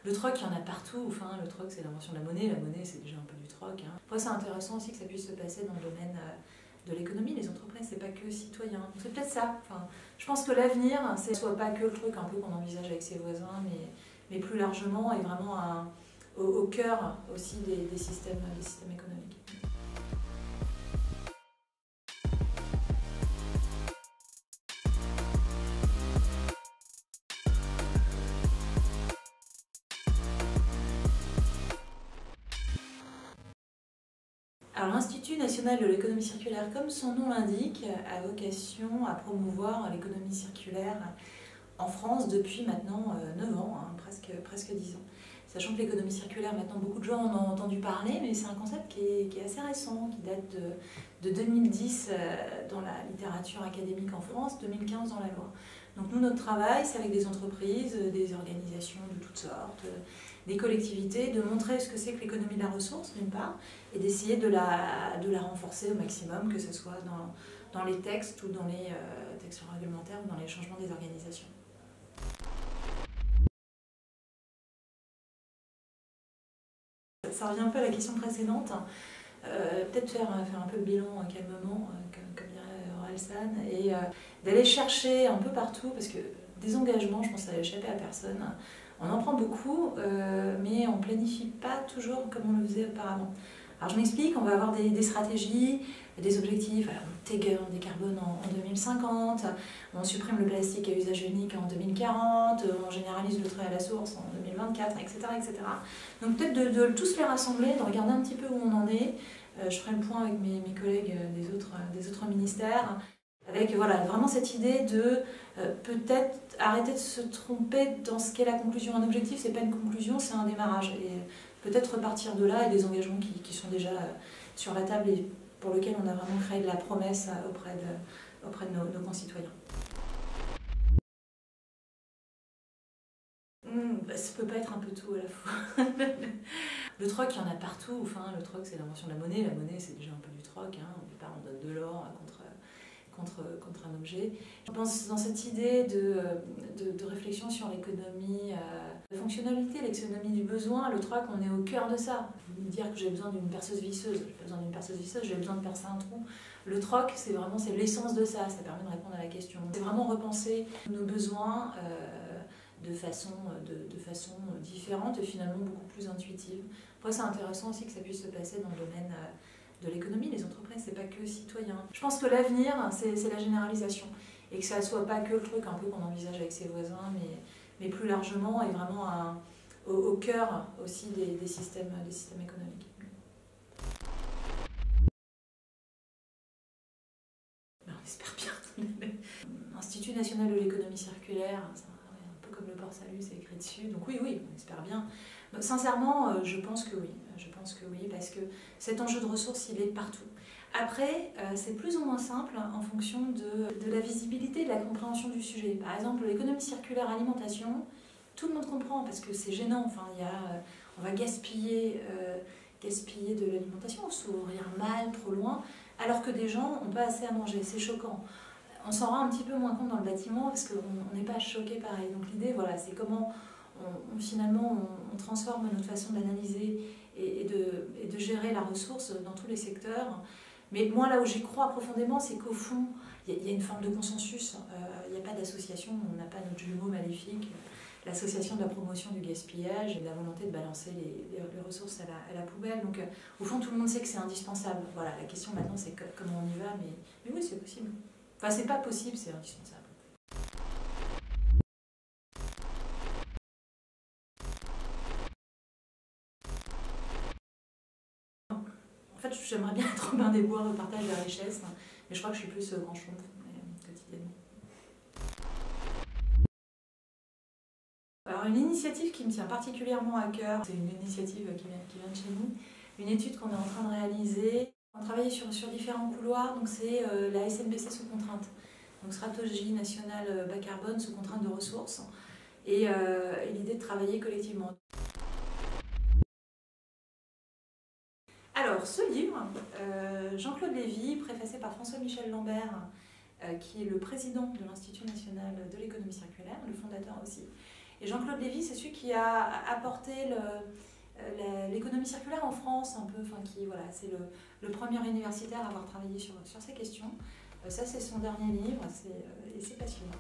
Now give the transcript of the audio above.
Le troc, il y en a partout. Enfin, le troc, c'est l'invention de la monnaie c'est déjà un peu du troc. Après, c'est intéressant aussi que ça puisse se passer dans le domaine de l'économie. Les entreprises, c'est pas que citoyens. C'est peut-être ça. Enfin, je pense que l'avenir, c'est soit pas que le truc un peu qu'on envisage avec ses voisins, mais plus largement et vraiment au cœur aussi des systèmes économiques. Alors l'Institut national de l'économie circulaire, comme son nom l'indique, a vocation à promouvoir l'économie circulaire en France depuis maintenant 9 ans, presque 10 ans. Sachant que l'économie circulaire, maintenant beaucoup de gens en ont entendu parler, mais c'est un concept qui est assez récent, qui date de 2010 dans la littérature académique en France, 2015 dans la loi. Donc nous, notre travail, c'est avec des entreprises, des organisations de toutes sortes, des collectivités, de montrer ce que c'est que l'économie de la ressource, d'une part, et d'essayer de la renforcer au maximum, que ce soit dans les textes ou dans les textes réglementaires ou dans les changements des organisations. Ça revient un peu à la question précédente. Peut-être faire un peu le bilan calmement, comme dirait Orelsan, et d'aller chercher un peu partout, parce que des engagements, je pense que ça n'a échappé à personne. On en prend beaucoup, mais on ne planifie pas toujours comme on le faisait auparavant. Alors je m'explique, on va avoir des stratégies, des objectifs, alors on décarbone en 2050, on supprime le plastique à usage unique en 2040, on généralise le trait à la source en 2024, etc. etc. Donc peut-être de tous les rassembler, de regarder un petit peu où on en est. Je ferai le point avec mes collègues des autres ministères, avec voilà, vraiment cette idée de peut-être arrêter de se tromper dans ce qu'est la conclusion. Un objectif, c'est pas une conclusion, c'est un démarrage. Et peut-être repartir de là et des engagements qui sont déjà sur la table et pour lesquels on a vraiment créé de la promesse auprès de nos concitoyens. Ça peut pas être un peu tout à la fois. Le troc, il y en a partout. Enfin, le troc, c'est l'invention de la monnaie c'est déjà un peu du troc. Au départ, on donne de l'or contre un objet. Je pense dans cette idée de réflexion sur l'économie, la fonctionnalité, l'économie du besoin, le troc, on est au cœur de ça. Dire que j'ai besoin d'une perceuse visseuse, j'ai pas besoin d'une perceuse visseuse, j'ai besoin de percer un trou. Le troc, c'est l'essence de ça, ça permet de répondre à la question. C'est vraiment repenser nos besoins de façon différente et finalement beaucoup plus intuitive. Après, c'est intéressant aussi que ça puisse se passer dans le domaine de l'économie. Les entreprises, c'est pas que citoyens. Je pense que l'avenir, c'est la généralisation. Et que ça soit pas que le truc un peu qu'on envisage avec ses voisins, mais plus largement et vraiment au cœur aussi des systèmes économiques. Ben, on espère bien. L'Institut national de l'économie circulaire, un peu comme le port salut, c'est écrit dessus. Donc oui, on espère bien. Donc, sincèrement, je pense que oui. Parce que cet enjeu de ressources, il est partout. Après, c'est plus ou moins simple en fonction de la visibilité, de la compréhension du sujet. Par exemple, l'économie circulaire alimentation, tout le monde comprend parce que c'est gênant. Enfin, on va gaspiller de l'alimentation, s'ouvrir mal, trop loin, alors que des gens n'ont pas assez à manger. C'est choquant. On s'en rend un petit peu moins compte dans le bâtiment parce qu'on n'est pas choqué pareil. Donc l'idée, voilà, c'est comment finalement on transforme notre façon d'analyser et de gérer la ressource dans tous les secteurs. Mais moi, là où j'y crois profondément, c'est qu'au fond, il y a une forme de consensus. Il n'y a pas d'association, on n'a pas notre jumeau maléfique, l'association de la promotion du gaspillage et de la volonté de balancer les ressources à la poubelle. Donc, au fond, tout le monde sait que c'est indispensable. Voilà, la question maintenant, c'est comment on y va, mais oui, c'est possible. Enfin, c'est pas possible, c'est indispensable. En fait, j'aimerais bien être Robin des Bois, au partage de la richesse, mais je crois que je suis plus Grand Schtroumpf quotidiennement. Alors, une initiative qui me tient particulièrement à cœur, c'est une initiative qui vient de chez nous, une étude qu'on est en train de réaliser. On travaille sur différents couloirs, donc c'est la SNBC sous contrainte, donc stratégie nationale bas carbone sous contrainte de ressources, et l'idée de travailler collectivement. Alors, ce livre, Jean-Claude Lévy, préfacé par François-Michel Lambert, qui est le président de l'Institut national de l'économie circulaire, le fondateur aussi, Et Jean-Claude Lévy, c'est celui qui a apporté l'économie circulaire en France, un peu, enfin, voilà, c'est le premier universitaire à avoir travaillé sur ces questions. Ça, c'est son dernier livre, et c'est passionnant.